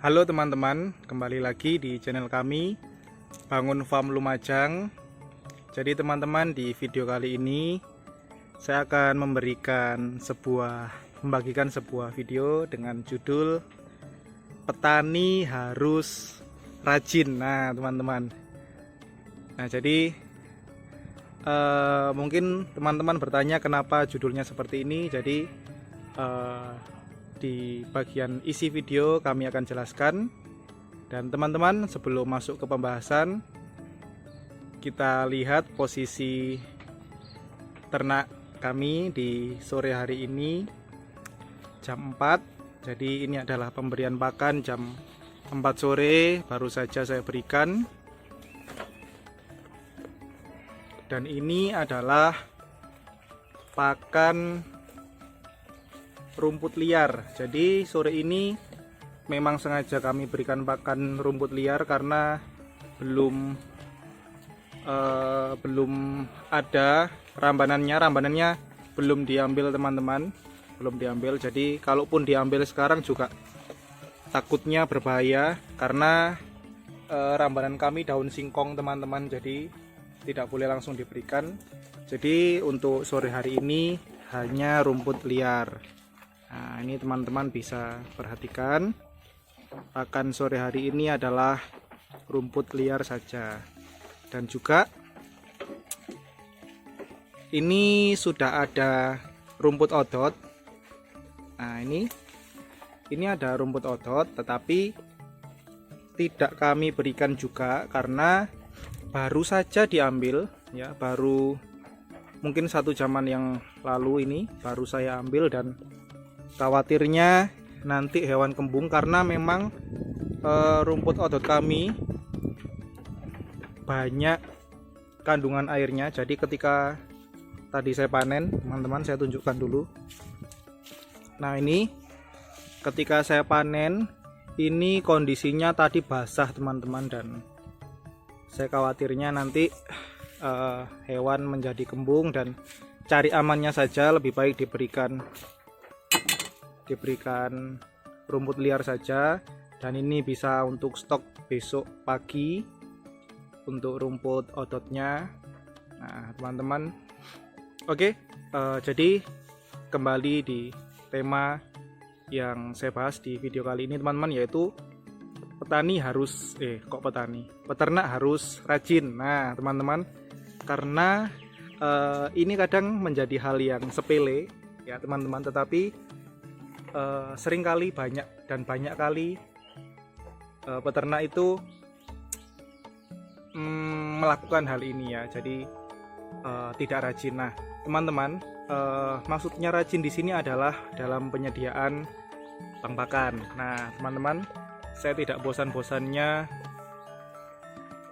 Halo teman-teman, kembali lagi di channel kami Bangun Farm Lumajang. Jadi teman-teman, di video kali ini saya akan membagikan sebuah video dengan judul Petani Harus Rajin. Nah teman-teman, jadi mungkin teman-teman bertanya kenapa judulnya seperti ini. Jadi di bagian isi video kami akan jelaskan. Dan teman-teman, sebelum masuk ke pembahasan, kita lihat posisi ternak kami di sore hari ini jam 4. Jadi ini adalah pemberian pakan jam 4 sore baru saja saya berikan. Dan ini adalah pakan rumput liar. Jadi sore ini memang sengaja kami berikan pakan rumput liar karena belum ada rambanannya belum diambil teman-teman, belum diambil. Jadi kalaupun diambil sekarang juga takutnya berbahaya karena rambanan kami daun singkong teman-teman, jadi tidak boleh langsung diberikan. Jadi untuk sore hari ini hanya rumput liar. Nah, ini teman-teman bisa perhatikan, pakan sore hari ini adalah rumput liar saja. Dan juga ini sudah ada rumput odot. Nah, ini ada rumput odot, tetapi tidak kami berikan juga karena baru saja diambil ya, baru mungkin 1 jaman yang lalu ini baru saya ambil. Dan khawatirnya nanti hewan kembung karena memang rumput odot kami banyak kandungan airnya. Jadi ketika tadi saya panen, teman-teman, saya tunjukkan dulu. Nah, ini ketika saya panen, ini kondisinya tadi basah teman-teman, dan saya khawatirnya nanti hewan menjadi kembung, dan cari amannya saja lebih baik diberikan rumput liar saja. Dan ini bisa untuk stok besok pagi untuk rumput odotnya. Nah teman-teman, oke, jadi kembali di tema yang saya bahas di video kali ini teman-teman, yaitu peternak harus rajin. Nah teman-teman, karena ini kadang menjadi hal yang sepele ya teman-teman, tetapi seringkali banyak kali peternak itu melakukan hal ini ya. Jadi tidak rajin. Nah teman-teman, maksudnya rajin di sini adalah dalam penyediaan bang pakan. Nah teman-teman, saya tidak bosan-bosannya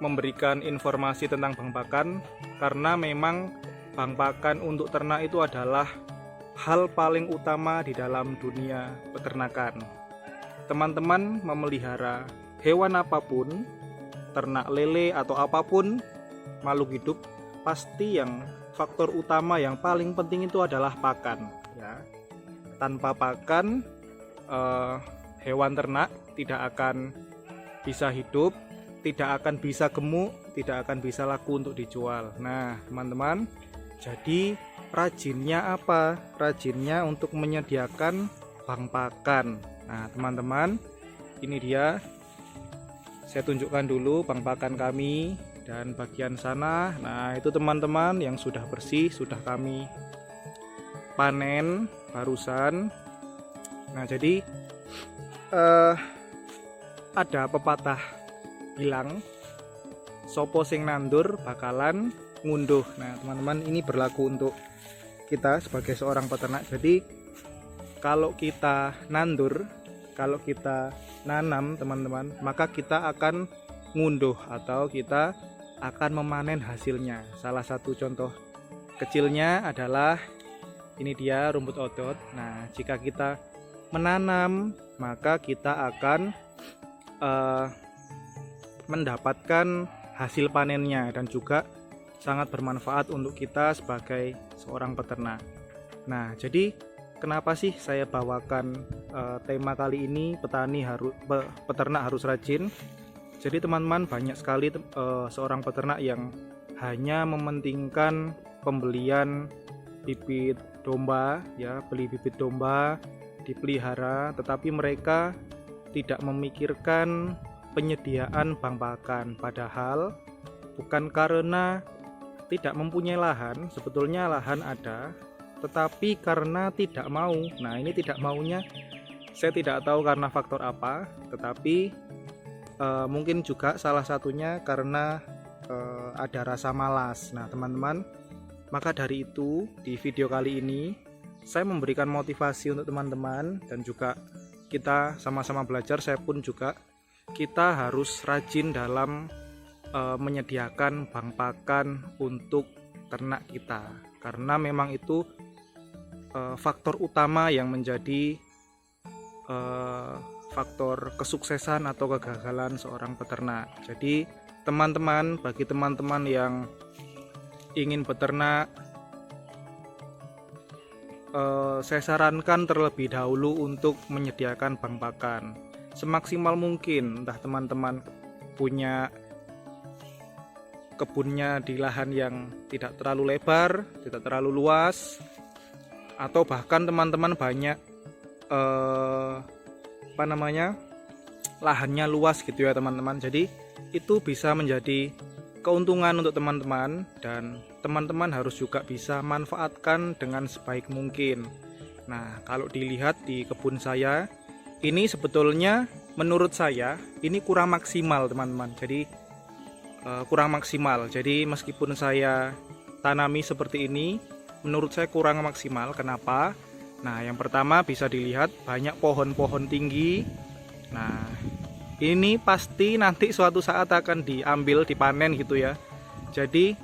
memberikan informasi tentang bang pakan, karena memang bang pakan untuk ternak itu adalah hal paling utama di dalam dunia peternakan. Teman-teman memelihara hewan apapun, ternak lele atau apapun makhluk hidup, pasti yang faktor utama yang paling penting itu adalah pakan ya. Tanpa pakan hewan ternak tidak akan bisa hidup, tidak akan bisa gemuk, tidak akan bisa laku untuk dijual. Nah teman-teman, jadi rajinnya apa? Rajinnya untuk menyediakan bang pakan. Nah teman-teman, ini dia, saya tunjukkan dulu bang pakan kami. Dan bagian sana, nah itu teman-teman yang sudah bersih, sudah kami panen barusan. Nah jadi ada pepatah bilang, sopo sing nandur bakalan ngunduh. Nah teman-teman, ini berlaku untuk kita sebagai seorang peternak. Jadi kalau kita nandur, kalau kita nanam teman-teman, maka kita akan ngunduh atau kita akan memanen hasilnya. Salah satu contoh kecilnya adalah ini dia rumput odot. Nah jika kita menanam, maka kita akan mendapatkan hasil panennya, dan juga sangat bermanfaat untuk kita sebagai seorang peternak. Nah jadi kenapa sih saya bawakan tema kali ini peternak harus rajin. Jadi teman-teman, banyak sekali seorang peternak yang hanya mementingkan pembelian bibit domba, ya, beli bibit domba dipelihara, tetapi mereka tidak memikirkan penyediaan bang pakan. Padahal bukan karena tidak mempunyai lahan, sebetulnya lahan ada, tetapi karena tidak mau. Nah, ini tidak maunya saya tidak tahu karena faktor apa, tetapi mungkin juga salah satunya karena ada rasa malas. Nah teman-teman, maka dari itu di video kali ini saya memberikan motivasi untuk teman-teman, dan juga kita sama-sama belajar. Saya pun juga, kita harus rajin dalam menyediakan bang pakan untuk ternak kita, karena memang itu faktor utama yang menjadi faktor kesuksesan atau kegagalan seorang peternak. Jadi teman-teman, bagi teman-teman yang ingin beternak, saya sarankan terlebih dahulu untuk menyediakan bang pakan semaksimal mungkin. Entah teman-teman punya kebunnya di lahan yang tidak terlalu lebar, tidak terlalu luas, atau bahkan teman-teman banyak lahannya luas gitu ya teman-teman. Jadi itu bisa menjadi keuntungan untuk teman-teman, dan teman-teman harus juga bisa manfaatkan dengan sebaik mungkin. Nah, kalau dilihat di kebun saya ini, sebetulnya menurut saya ini kurang maksimal teman-teman. Jadi kurang maksimal. Jadi meskipun saya tanami seperti ini, menurut saya kurang maksimal. Kenapa? Nah, yang pertama bisa dilihat banyak pohon-pohon tinggi. Nah, ini pasti nanti suatu saat akan diambil, dipanen gitu ya. Jadi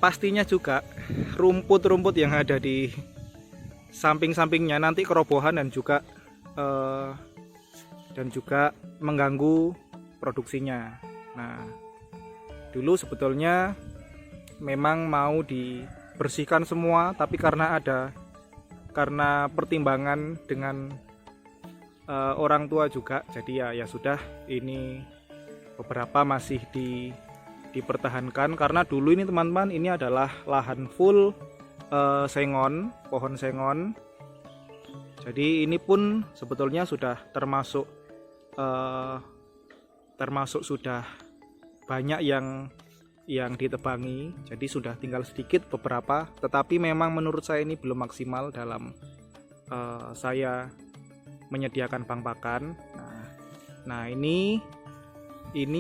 pastinya juga rumput-rumput yang ada di samping-sampingnya nanti kerobohan dan juga mengganggu produksinya. Nah, dulu sebetulnya memang mau dibersihkan semua, tapi karena pertimbangan dengan orang tua juga, jadi ya sudah, ini beberapa masih dipertahankan. Karena dulu ini teman-teman, ini adalah lahan full sengon, pohon sengon. Jadi ini pun sebetulnya sudah termasuk sudah banyak yang ditebangi. Jadi sudah tinggal sedikit beberapa, tetapi memang menurut saya ini belum maksimal dalam saya menyediakan bang pakan. Nah ini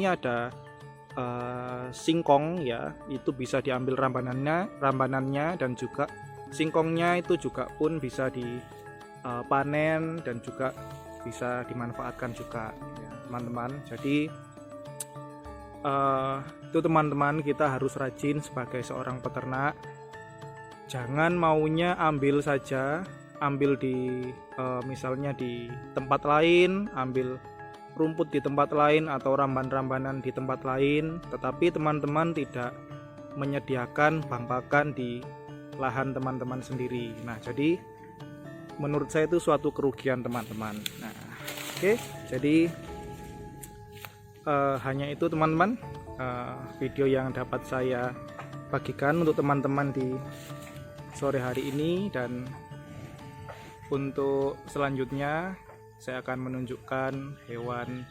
ada singkong ya, itu bisa diambil rambanannya, dan juga singkongnya itu juga pun bisa dipanen dan juga bisa dimanfaatkan juga ya, teman-teman. Jadi itu teman-teman, kita harus rajin sebagai seorang peternak. Jangan maunya ambil saja, ambil di misalnya di tempat lain, ambil rumput di tempat lain atau ramban-rambanan di tempat lain, tetapi teman-teman tidak menyediakan bang pakan di lahan teman-teman sendiri. Nah, jadi menurut saya itu suatu kerugian teman-teman. Nah, oke, jadi hanya itu teman-teman video yang dapat saya bagikan untuk teman-teman di sore hari ini. Dan untuk selanjutnya saya akan menunjukkan hewan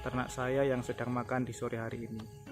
ternak saya yang sedang makan di sore hari ini.